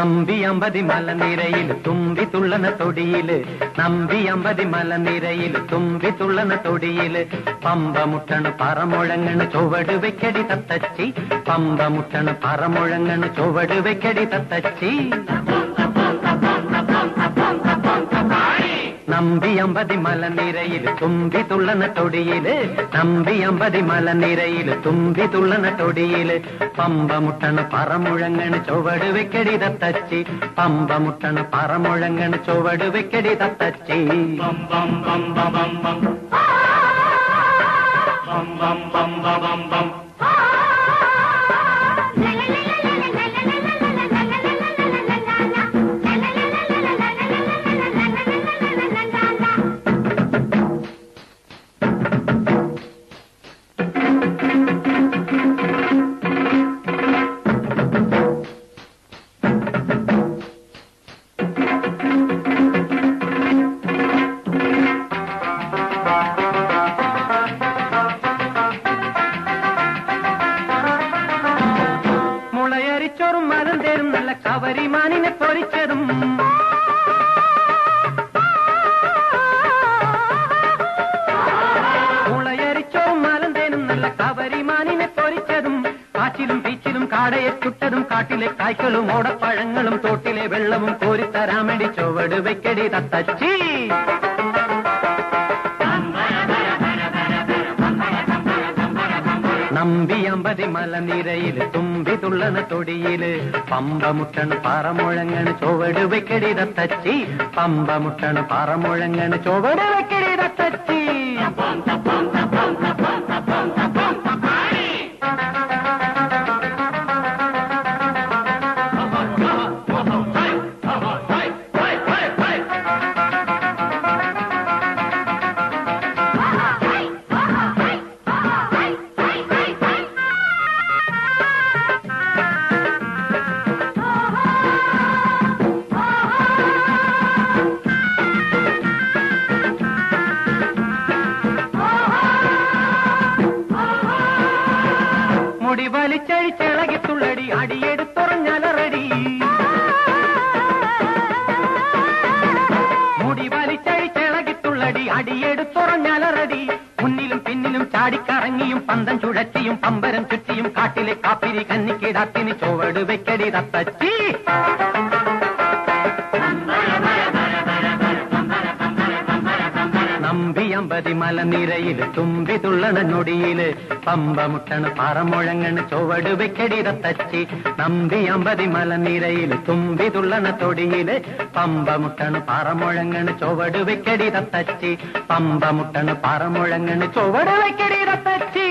നമ്പി അമ്പതി മലനിരയിൽ തുമ്പി തുള്ളന തൊടിയില് നമ്പി അമ്പതി മലനിരയിൽ തുമ്പി തുള്ളന തൊടിയില് പമ്പ മുട്ടണ് പറമുഴങ്ങണ് ചുവട് വെക്കടി തത്തച്ചി പമ്പ മുട്ടണ് പറമുഴങ്ങണ് ചുവട് വെക്കടി തത്തച്ചി നമ്പി അമ്പതി മലനിരയിൽ തുമ്പി തുള്ളന തൊടിയില് നമ്പി അമ്പതി മലനിരയിൽ തുമ്പി തുള്ളന തൊടിയില് പമ്പ മുട്ടണ് പറമുഴങ്ങണ് ചുവട് വെക്കടി തത്തച്ചി പമ്പ മുട്ടണ് പറമുഴങ്ങണ് ചുവട് വെക്കടി തത്തച്ചി മുളയരിച്ചോറും മരം തേരും നല്ല കവരിമാനിനെ പൊരിച്ചതും മുളയരിച്ചോറും മരം തേരും നല്ല കവരിമാനിനെ പൊരിച്ചതും കാച്ചിലും പീച്ചിലും കാടയെ ചുട്ടതും കാട്ടിലെ കായ്ക്കളും ഓടപ്പഴങ്ങളും തോട്ടിലെ വെള്ളവും കോരിത്തരാമടി ചുവട് വെക്കടി തത്തച്ചി നമ്പി അമ്പതി മലനിരയിൽ തുമ്പി തുള്ളന തൊടിയില് പമ്പ മുട്ടണ് പറമുഴങ്ങണ് ചുവട് വെക്കടി തത്തച്ചി പമ്പ മുട്ടണ് പറമുഴങ്ങണ് ചുവട് വെക്കടി തത്തച്ചി മുടി വലിച്ചഴിച്ചിളകിത്തുള്ളടി അടിയെടുത്തുറഞ്ഞലറടി മുടി വലിച്ചഴിച്ചിളകിത്തുള്ളടി അടിയെടുത്തുറഞ്ഞലറടി മുന്നിലും പിന്നിലും ചാടിക്കറങ്ങിയും പന്തം ചുഴറ്റിയും പമ്പരം ചുറ്റിയും കാട്ടിലെ കാപ്പിരി കന്നിക്കിടാത്തിന് ചുവട് വെക്കടി തത്തച്ചി നമ്പി അമ്പതി മലനിരയിൽ തുമ്പി തുള്ളണ നൊടിയില് പമ്പ മുട്ടണ് പറമുഴങ്ങണ് ചുവട് വെക്കടി തത്തച്ചി നമ്പി അമ്പതി മലനിരയിൽ തുമ്പി തുള്ളണ തൊടിയില് പമ്പ മുട്ടണ് പറമുഴങ്ങണ് ചുവട് വെക്കടി തത്തച്ചി പമ്പ മുട്ടണ് പറമുഴങ്ങണ് ചുവട് വെക്കടി തത്തച്ചി